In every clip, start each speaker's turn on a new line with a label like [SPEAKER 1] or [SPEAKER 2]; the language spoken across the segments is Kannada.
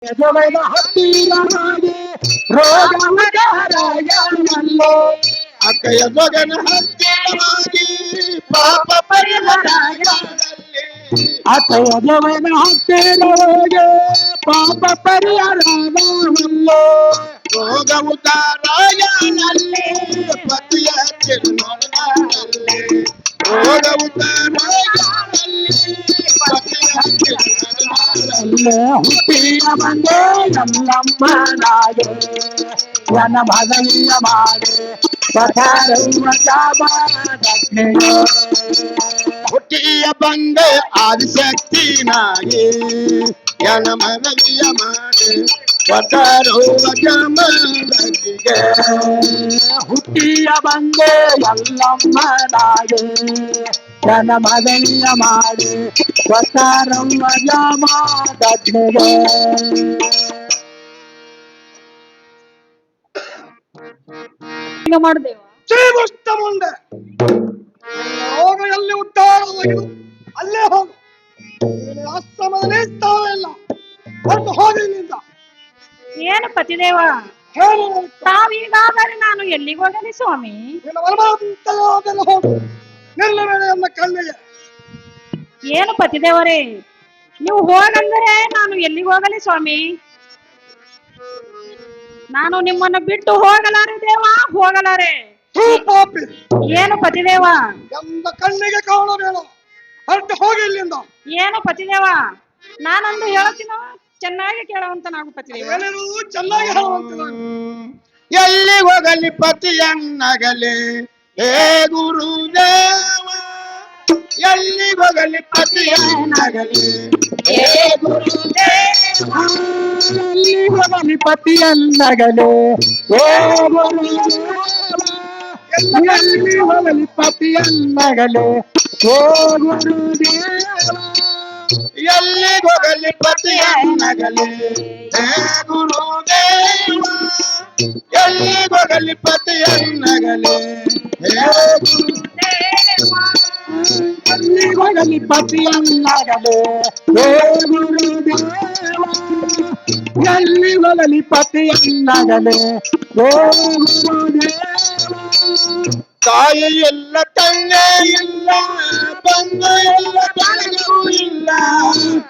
[SPEAKER 1] ಯಜವನ ಹತ್ತಿರವಾಗಿ ರೋಗಮಗಾರಯನಲ್ಲೋ ಅಕ್ಕಯ ಜಗನ ಹತ್ತಿರವಾಗಿ ಪಾಪ ಪರಿಹರಾಯನಲ್ಲಿ ಅಕ್ಕಯ ಜವನ ಹತ್ತಿರವಾಗಿ ಪಾಪ ಪರಿಹರಾಯನಲ್ಲೋ ರೋಗ ಉತ್ತಾರಾಯನಲ್ಲಿ ಪತಿಯ ಚಿರುನೊಳನಲ್ಲಿ ರೋಗ ಉತ್ತಾರಾಯನಲ್ಲಿ ಪತಿಯ ಚಿರುನೊಳನಲ್ಲಿ ಹುಟ್ಟಿಯ ಬಂದೆ ನಮ್ಮಮ್ಮನಾಗೆ ವನ ಭಗಲಿಯ ಮಾಡೆ ಪಥಾರವ ಜಾಬಾದಗ್ನೆಯೋ ಹುಟ್ಟಿಯ ಬಂದೆ ಆದಿಶಕ್ತಿನಾಗೆ ಯನ ಮಗಲಿಯ ಮಾಡೆ ಪಥಾರವ ಜಾಬಾದಗ್ನಿಗೆ ಹುಟ್ಟಿಯ ಬಂದೆ ಎಲ್ಲಮ್ಮನಾಗೆ ಯನ ಮಗಲಿಯ ಮಾಡೆ ಪಥಾರವ ಜಾಬಾದಗ್ನಿಗೆ
[SPEAKER 2] ಮಾಡಿದೆವು
[SPEAKER 3] ಶ್ರೀಕೃಷ್ಣ ಮುಂದೆ ರೋಗ ಎಲ್ಲಿ ಉದ್ಧಾರವಾಗಿರು ಅಲ್ಲೇ ಹೋಗು ಆಶ್ರಮದಲ್ಲಿ ಸ್ಥಾನ ಇಲ್ಲ ಹೊರಟು ಹೋಗಿ ಇಲ್ಲಿಂದ.
[SPEAKER 2] ಏನು ಪತಿದೇವ
[SPEAKER 3] ಹೇಳು
[SPEAKER 2] ತಾವೀಗಾದರೆ ನಾನು ಎಲ್ಲಿಗೆ ಹೋಗಲಿ ಸ್ವಾಮಿ?
[SPEAKER 3] ನಿನ್ನ ಮನಮಾಂತಲ್ಲ ಹೋಗು ನಿನ್ನ ಮೇಲೆ ನನ್ನ ಕಣ್ಣಿಗೆ.
[SPEAKER 2] ಏನು ಪತಿದೇವರೇ ನೀವು ಹೋಗಂದರೆ ನಾನು ಎಲ್ಲಿಗೆ ಹೋಗಲಿ ಸ್ವಾಮಿ? ನಾನು ನಿಮ್ಮನ್ನು ಬಿಟ್ಟು ಹೋಗಲಾರೆ ದೇವ, ಹೋಗಲಾರೆ.
[SPEAKER 3] ತೂ ಪಾಪಿ
[SPEAKER 2] ಏನು ಪತಿದೇವ?
[SPEAKER 3] ಎಂದ ಕಣ್ಣಿಗೆ ಕಾಣಬೇಡ, ಹೊರಟು ಹೋಗಿ ಇಲ್ಲಿಂದ.
[SPEAKER 2] ಏನು ಪತಿದೇವ ನಾನೊಂದು ಹೇಳುತ್ತೀನ ಚೆನ್ನಾಗಿ ಕೇಳುವಂತ ನಾವು ಪತಿದೇವ.
[SPEAKER 3] ಏನಿರುವುದು ಚೆನ್ನಾಗಿ ಹೇಳುವಂತ
[SPEAKER 1] ಎಲ್ಲಿ ಹೋಗಲಿ ಪತಿಯನ್ನಗಲಿ ಹೇ ಗುರುದೇವ ಎಲ್ಲಿ ಹೋಗಲಿ ಪತಿಯನ್ನಗಲಿ ಹೇ ಗುರುದೇವ ಎಲ್ಲಿ ಹೋಗಲಿ ಪತಿಯನ್ನಗಲಿ ಹೇ ಗುರುದೇವ ಎಲ್ಲಿ ಹೋಗಲಿ ಪತಿಯನ್ನಗಲಿ ಹೇ ಗುರುದೇವ ಎಲ್ಲಿ ಹೋಗಲಿ ಪತಿಯನ್ನಗಲಿ ಹೇ ಗುರುದೇವ ಎಲ್ಲಿ ಹೋಗಲಿ ಪತಿಯನ್ನಗಲಿ ಹೇ ಗುರುದೇವ ಎಲ್ಲಿ ಹೋಗಲಿ ಪತಿಯನ್ನಗಲಿ ಹೇ ಗುರುದೇವ ಎಲ್ಲಿ ಹೋಗಲಿ ಪತಿಯನ್ನಗಲಿ ಹೇ ಗುರುದೇವ ತಾಯಿ ಎಲ್ಲ ತಂದೆ ಇಲ್ಲ ಬಂಧು ಎಲ್ಲ ಬಳಗವೂ ಇಲ್ಲ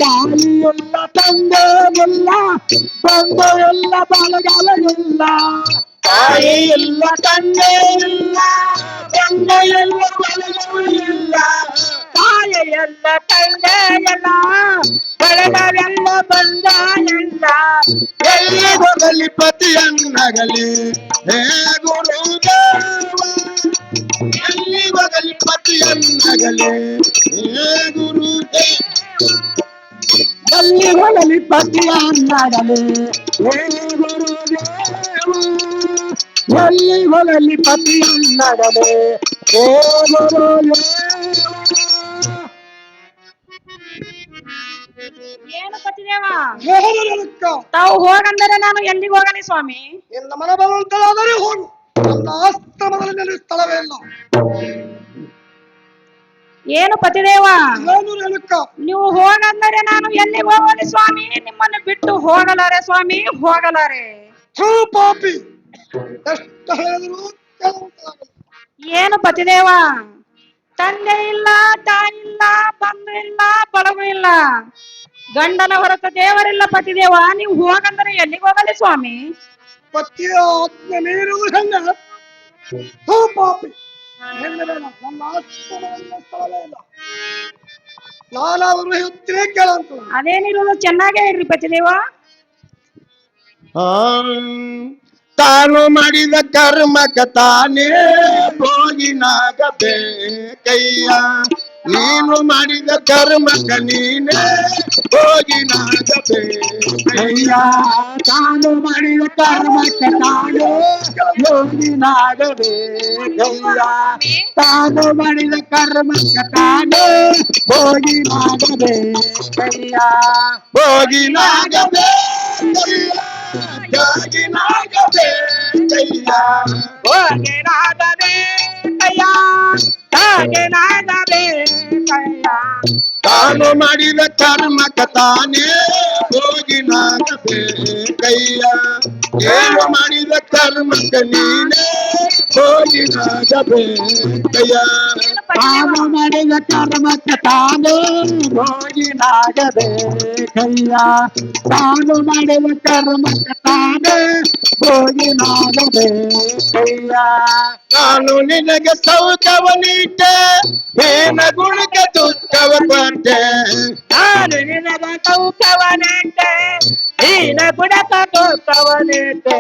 [SPEAKER 1] ತಾಯಿ ಎಲ್ಲ ತಂದೆ ಇಲ್ಲ ಬಂಧು ಎಲ್ಲ ಬಳಗವಿಲ್ಲ ತಾಯಿ ಎಲ್ಲ ತಂದೆ ಇಲ್ಲ ಬಂಧು ಎಲ್ಲ ಬಳಗವೂ ಇಲ್ಲ ತಾಯಿ ಎಲ್ಲ ತಂದೆ ಎಲ್ಲ ಬಳಗವೆಲ್ಲ ಬಂದ ಎಲ್ಲ ಎಲ್ಲಿ ಹೋಗಲಿ ಪತಿಯನ್ನಗಲಿ ಹೇ ಗುರುದೇವ ಎಲ್ಲಿ ಹೋಗಲಿ ಪತಿಯನ್ನಗಲಿ ಹೇ ಗುರುದೇವ ಎಲ್ಲಿ ಹೋಗಲಿ ಪತಿಯನ್ನಗಲಿ ಹೇ ಗುರುದೇವ ಎಲ್ಲಿ ಹೋಗಲಿ ಪತಿಯನ್ನಗಲಿ ಹೇ ಗುರುದೇವ
[SPEAKER 2] ಏನು ಪತಿದೇವ
[SPEAKER 3] ಹೇಳಕ್ಕ
[SPEAKER 2] ತಾವು ಹೋಗಂದರೆ ನಾನು ಎಲ್ಲಿಗೆ ಹೋಗಲಿ ಸ್ವಾಮಿ?
[SPEAKER 3] ನಿನ್ನ ಮನ ಬರುವಂತಲಾದರೆ ಹೋಗು, ನನ್ನ ಆಶ್ರಮದಲ್ಲಿ ನಿನ್ನ ಸ್ಥಳವೇ ಇಲ್ಲ.
[SPEAKER 2] ಏನು ಪತಿದೇವ
[SPEAKER 3] ಏನು ಹೇಳಕ್ಕ
[SPEAKER 2] ನೀವು ಹೋಗಂದರೆ ನಾನು ಎಲ್ಲಿಗೆ ಹೋಗಲಿ ಸ್ವಾಮಿ? ನಿಮ್ಮನ್ನು ಬಿಟ್ಟು ಹೋಗಲಾರೆ ಸ್ವಾಮಿ, ಹೋಗಲಾರೆ.
[SPEAKER 3] ಥೂ ಪಾಪಿ ಎಷ್ಟು ಹೇಳಿದ್ರು ಕೇಳುವಂತಲಾಗಲ್ಲ.
[SPEAKER 2] ಏನು ಪತಿದೇವ ತಂದೆ ಇಲ್ಲ, ತಾಯಿ ಇಲ್ಲ, ಬಂಧು ಇಲ್ಲ, ಬಳಗು ಇಲ್ಲ, ಗಂಡನ ಹೊರತು ದೇವರಿಲ್ಲ ಪತಿದೇವ. ನೀವು ಹೋಗಂದರೆ ಎಲ್ಲಿಗೆ ಹೋಗಲಿ ಸ್ವಾಮಿ?
[SPEAKER 3] ಪತಿಯ ಆಜ್ಞೆ ಮೀರುವುದು ಹೆಣ್ಣೆ. ಥೂ ಪಾಪಿ ಹೆಣ್ಣೆ ಬೇಡ, ನನ್ನ ಆಶ್ರಮದಲ್ಲಿ ಸ್ಥಳವೇ ಇಲ್ಲ. ನಾನಾದರೂ ಹೇಳ್ತೀನಿ ಕೇಳಂತ.
[SPEAKER 2] ಅದೇನಿರೋದು ಚೆನ್ನಾಗೇ ಇರ್ರಿ ಪತಿದೇವ.
[SPEAKER 1] ತಾನು ಮಾಡಿದ ಕರ್ಮಕ ತಾನೇ ಭೋಗಿನಾಗಬೇಕಯ್ಯ ನೀನು ಮಾಡಿದ ಕರ್ಮಕ ನೀನೇ ಭೋಗಿನಾಗಬೇಕಯ್ಯ ತಾನು ಮಾಡಿದ ಕರ್ಮಕ ತಾನೇ ಭೋಗಿನಾಗಬೇಕಯ್ಯ ತಾನು ಮಾಡಿದ ಕರ್ಮಕ ತಾನೇ ಭೋಗಿನಾಗಬೇಕಯ್ಯ ಭೋಗಿನಾಗಬೇಕಯ್ಯ ಯೋಗಿನಾಗಬೇಕಯ್ಯ ಭೋಗಿನಾಗಬೇಕಯ್ಯ ಯೋಗಿನಾಗಬೇಕಯ್ಯ ತಾನು ಮಾಡಿದ ಕರ್ಮಕ್ಕ ತಾನೇ ಹೋಗಿನಾಗಬೇಕಯ್ಯ. ಏನು ಮಾಡಿದ ಕರ್ಮಕ್ಕ ನೀನೇ ಹೋಗಿನಾಗಬೇಕಯ್ಯ. ತಾನು ಮಾಡಿದ ಕರ್ಮಕ್ಕ ತಾನೇ ಹೋಗಿನಾಗಬೇಕಯ್ಯ. ತಾನು ಮಾಡಿದ ಕರ್ಮಕ್ಕ ತಾನೇ ಹೋಗಿನಾಗಬೇಕಯ್ಯ. ನಾನು ನಿನಗೆ ಸೌಖ್ಯವನಿಟ್ಟೆ, ಏನ ಗುಣಕ್ಕೆ ದುಃಖವ ಕೊಟ್ಟೆ. ನಾನು ನಿನಗೆ ಸೌಖ್ಯವನಿಟ್ಟೆ, ಏನ ಗುಣಕ್ಕೆ ದುಃಖವನಿಟ್ಟೆ.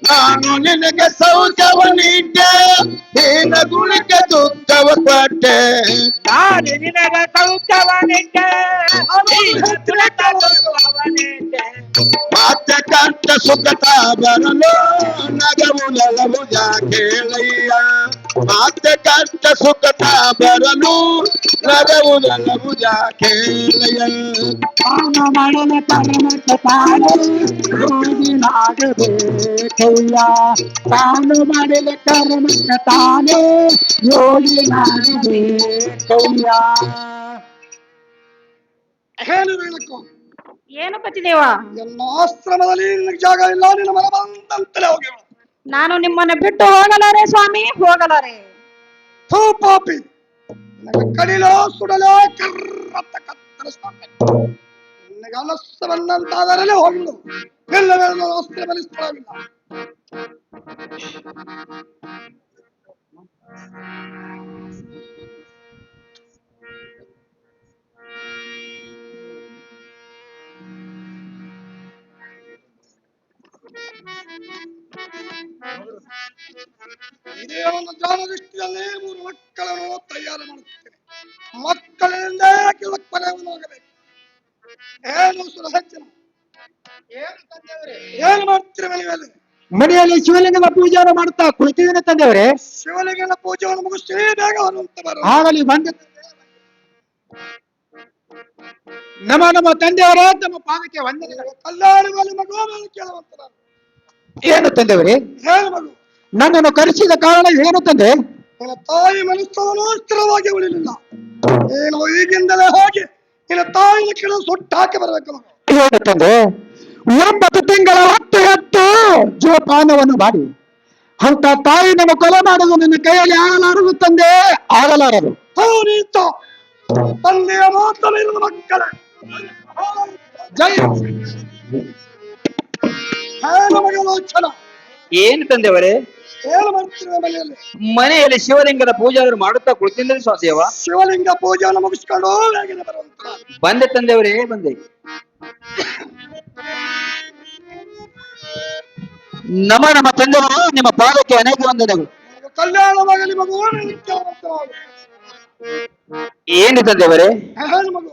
[SPEAKER 1] ನಾನು ನಿನಗೆ ಸೌಖ್ಯವನಿಟ್ಟೆ, ಏನ ಗುಣಕ್ಕೆ ದುಃಖವ ಕೊಟ್ಟೆ. ನಾನು ನಿನಗೆ ಸೌಖ್ಯವನಿಟ್ಟೆ, ಏನ ಗುಣಕ್ಕೆ ದುಃಖವನಿಟ್ಟೆ. ಮತ್ತೆ ಕಷ್ಟ ಸುಖತ ಬರಲು ನಗವು ನಲವು ಕೇಳಯ್ಯ. ಮತ್ತೆ ಕಷ್ಟ ಸುಖತ ಬರಲು ನಗವು ನಲವು ಕೇಳಯ್ಯ. ತಾನು ಮಾಡಲ ಕರ್ಮಕ್ಕ ತಾನು ಯೋಗಿನಾಗಬೇಕಯ್ಯ. ತಾನು ಮಾಡಲ ಕರ್ಮಕ್ಕ ತಾನೇ ಯೋಗಿನಾಗಬೇಕಯ್ಯ.
[SPEAKER 3] ಏನು ಹೇಳಕ್ಕೋ?
[SPEAKER 2] ಏನು ಪತಿದೇವ?
[SPEAKER 3] ಎಲ್ಲ ಆಶ್ರಮದಲ್ಲಿ ನಿನಗೆ ಜಾಗ ಇಲ್ಲ, ನಿನ್ನ ಮನ ಬಂದಂತಲೇ ಹೋಗಿ.
[SPEAKER 2] ನಾನು ನಿಮ್ಮನ್ನ ಬಿಟ್ಟು ಹೋಗಲಾರೆ ಸ್ವಾಮಿ, ಹೋಗಲಾರೆ.
[SPEAKER 3] ಥೂ ಪಾಪಿ, ನಿನಗೆ ಕಡಿಲೋ ಸುಡಲೋ ಕರ್ರತ್ತ ಕತ್ತರಿಸ್ತಾನೆ. ನಿನಗೆ ಅನಸ್ಸು ಬಂದಂತಾದರಲ್ಲೇ ಹೋಗಿಳು, ಇಲ್ಲವೇ ಆಶ್ರಮದಲ್ಲಿ ಸ್ಥಳವಿಲ್ಲ. ಇದೇ ಒಂದು ಜಾನದೃಷ್ಟಿಯಲ್ಲಿ 3 ಮಕ್ಕಳನ್ನು ತಯಾರು ಮಾಡುತ್ತೇನೆ. ಮಕ್ಕಳಿಂದ ಕಿಳಕ್ಪರವನಾಗಬೇಕು. ಏನು ಸುರಹಚ್ಚನ, ಏನು ಮಾಡ್ತೀರಿ ಮನೆಯಲ್ಲಿ?
[SPEAKER 1] ಮನೆಯಲ್ಲಿ ಶಿವಲಿಂಗದ ಪೂಜೆಯನ್ನು ಮಾಡುತ್ತಾ ಕುಳಿತಿದ್ದೇನೆ ತಂದೆಯವರೇ.
[SPEAKER 3] ಶಿವಲಿಂಗನ ಪೂಜೆಯನ್ನು ಮುಗಿಸಿ ಬೇಗ ಹೊರಡುತ್ತ ಬರು.
[SPEAKER 1] ಆಗಲಿ ಬಂದ. ನಮ್ಮ ತಂದೆಯವರೇ, ತಮ್ಮ ಪಾದಕ್ಕೆ ವಂದನೆಗಳು.
[SPEAKER 3] ಕಲ್ಯಾಣದಲ್ಲಿ ಮಗು ಕೇಳುವಂತ ನಾನು.
[SPEAKER 1] ಏನು ತಂದೆಯವರೇ?
[SPEAKER 3] ಏನು ಮಗು?
[SPEAKER 1] ನನ್ನನ್ನು ಕರೆಸಿದ ಕಾರಣ ಏನು ತಂದೆ?
[SPEAKER 3] ನಿನ್ನ ತಾಯಿ ಮನಸ್ಸನ್ನು ಸ್ಥಿರವಾಗಿ ಉಳಿಲಿಲ್ಲ. ನೀನು ಈಗಿಂದಲೇ ಹೋಗಿ ನಿನ್ನ ತಾಯಿನ ಕೆಳಗೆ ಸುಟ್ಟು ಹಾಕಿ ಬರಬೇಕು ಮಗು.
[SPEAKER 1] ಏನು ತಂದೆ? 9 ತಿಂಗಳ ಹೊತ್ತು ಜೋಪಾನವನ್ನು ಮಾಡಿ ಅಂತ ತಾಯಿ ನನ್ನ ಕೊಲೆ ಮಾಡೋದು ನನ್ನ ಕೈಯಲ್ಲಿ ಆಗಲಾರದು ತಂದೆ, ಆಗಲಾರದು.
[SPEAKER 3] ನೀತ ತಂದೆಯ ಮಾತಲ್ಲಿರುವ ಮಕ್ಕಳೇ,
[SPEAKER 1] ಜೈ
[SPEAKER 3] ಏನು ಮಗಲೋಚನ?
[SPEAKER 4] ಏನು ತಂದೆಯವರೇ?
[SPEAKER 3] ಏನು ಮಾಡ್ತಿರುವ ಮನೆಯಲ್ಲಿ?
[SPEAKER 4] ಮನೆಯಲ್ಲಿ ಶಿವಲಿಂಗದ ಪೂಜೆಯನ್ನು ಮಾಡುತ್ತಾ ಕುಳಿತಿದ್ದರೆ ಸ್ವಾದೇವ.
[SPEAKER 3] ಶಿವಲಿಂಗ ಪೂಜೆಯನ್ನು ಮುಗಿಸ್ಕೊಂಡು ಬೇಗನೆ ಬರುವಂತ.
[SPEAKER 4] ಬಂದೆ ತಂದೆಯವರೇ, ಬಂದೆ.
[SPEAKER 1] ನಮ್ಮ ತಂದೆಯವರು ನಿಮ್ಮ ಪಾದಕ್ಕೆ ಅನೇಕ ವಂದನೆಗಳು.
[SPEAKER 3] ಕಲ್ಯಾಣವಾಗಲಿ ಮಗು.
[SPEAKER 4] ಏನು ತಂದೆಯವರೇ?
[SPEAKER 3] ಏನು ಮಗು?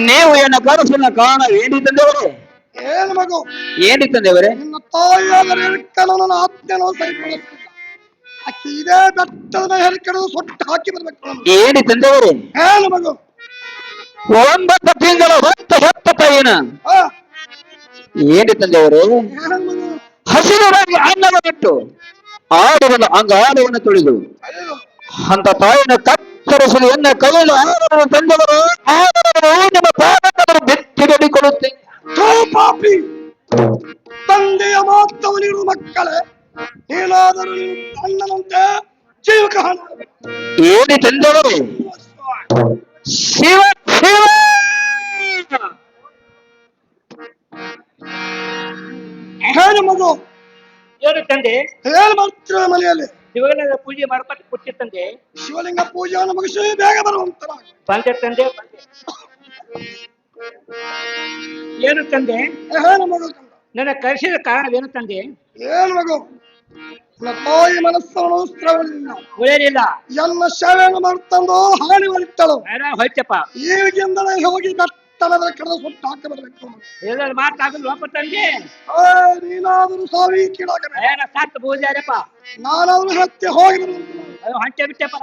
[SPEAKER 1] ನೀವು ಏನು ಕನಸಿನ ಕಾರಣ ಏನು ತಂದೆಯವರೇ?
[SPEAKER 3] ಏನು ಮಗು?
[SPEAKER 4] ಏನು ತಂದೆಯವರೇ?
[SPEAKER 3] ನಿನ್ನ ತಾಯಿಯಾದ ಹೆರಿಕನ್ನು ನನ್ನ ಆಜ್ಞೆಯನ್ನು ಸರಿಪಡಿಸಿಲ್ಲ. ಅಕ್ಕಿ ಇದೇ ಬೆಟ್ಟದ ಹೆರಿಕನ್ನು ಸುಟ್ಟು ಹಾಕಿ ಬರ್ಬೇಕು.
[SPEAKER 4] ಏನು ತಂದೆಯವರೇ?
[SPEAKER 3] ಏನು ಮಗು?
[SPEAKER 1] 9 ತಿಂಗಳ ಹೆತ್ತ ತಾಯಿನ
[SPEAKER 3] ಆ,
[SPEAKER 4] ಏನು ತಂದೆಯವರೇ?
[SPEAKER 3] ಏನು ಮಗು?
[SPEAKER 1] ಹಸಿರಾಗಿ ಅನ್ನದ ಬಿಟ್ಟು ಆಡುವನ್ನು ಅಂಗಾಡುವನ್ನು ತುಳಿದು
[SPEAKER 3] ಅಯ್ಯೋ,
[SPEAKER 1] ಅಂತ ತಾಯಿನ ಕತ್ತರಿಸಲು ಎನ್ನ ಕೈಯಲ್ಲಿ ಆಡುವ ತಂದೆವರು ನಿಮ್ಮ ಪಾದವನ್ನು ಬೆತ್ತಿಗಡಿಕೊಳ್ಳುತ್ತೇನೆ.
[SPEAKER 3] ಥೂ ಪಾಪಿ, ತಂದೆಯ ಮಾತವನಿರುವ ಮಕ್ಕಳೇ, ಏನಾದರೂ ನಿನ್ನ ಅಣ್ಣನಂತೆ ಜೀವಕ ಹಣ.
[SPEAKER 1] ಏನು ತಂದೆವರು? ಶಿವ ಶಿವ
[SPEAKER 3] ಏನು ಮಗು?
[SPEAKER 4] ಏನು ತಂದೆ?
[SPEAKER 3] ಏನು ಮಾಡ್ತಿರುವ ಮನೆಯಲ್ಲಿ?
[SPEAKER 4] ಶಿವಲಿಂಗದ ಪೂಜೆ ಮಾಡ್ಕೊಂಡು ಕೊಟ್ಟಿ ತಂದೆ.
[SPEAKER 3] ಶಿವಲಿಂಗ ಪೂಜೆಯನ್ನು ಮುಗಿಸಿ ಬೇಗ ಬರುವಂತ.
[SPEAKER 4] ಬಂದೆ ತಂದೆ, ಬಂದೆ. ಏನು ತಂದೆ?
[SPEAKER 3] ಏನು ಮಗು?
[SPEAKER 4] ನನ್ನ ಕರೆಸಿದ ಕಾರಣವೇನು ತಂದೆ?
[SPEAKER 3] ಏನು ಮಗು? ನನ್ನ ತಾಯಿ ಮನಸ್ಸನ್ನು ಸ್ತ್ರವಲಿಲ್ಲ,
[SPEAKER 4] ಉಳಿಯಲಿಲ್ಲ.
[SPEAKER 3] ಎನ್ನ ಸೇವೆಯನ್ನು ಮಾಡ್ತಂದು ಹಾನಿ ಮಾಡಿಟ್ಟಳು.
[SPEAKER 4] ಹೋಯ್ತಪ್ಪ.
[SPEAKER 3] ಈಗಿಂದಲೇ ಹೋಗಿ ಬೆಟ್ಟದ ಕಡೆ ಸುಟ್ಟು ಹಾಕಿ ಬರಬೇಕು.
[SPEAKER 4] ಎಲ್ಲರೂ ಮಾತಾಗಲು ವಾಪ ತಂದೆ.
[SPEAKER 3] ನೀನಾದರೂ ಸಾವಿ ಕೀಳಾಗಬೇಕು.
[SPEAKER 4] ಏನ ಸಾಕು ಪೂಜಾರಪ್ಪ.
[SPEAKER 3] ನಾನಾದರೂ ಹತ್ಯೆ ಹೋಗಿ ಬರುವಂತ.
[SPEAKER 4] ಹಂಚೆ ಬಿಟ್ಟೆಪ್ಪ.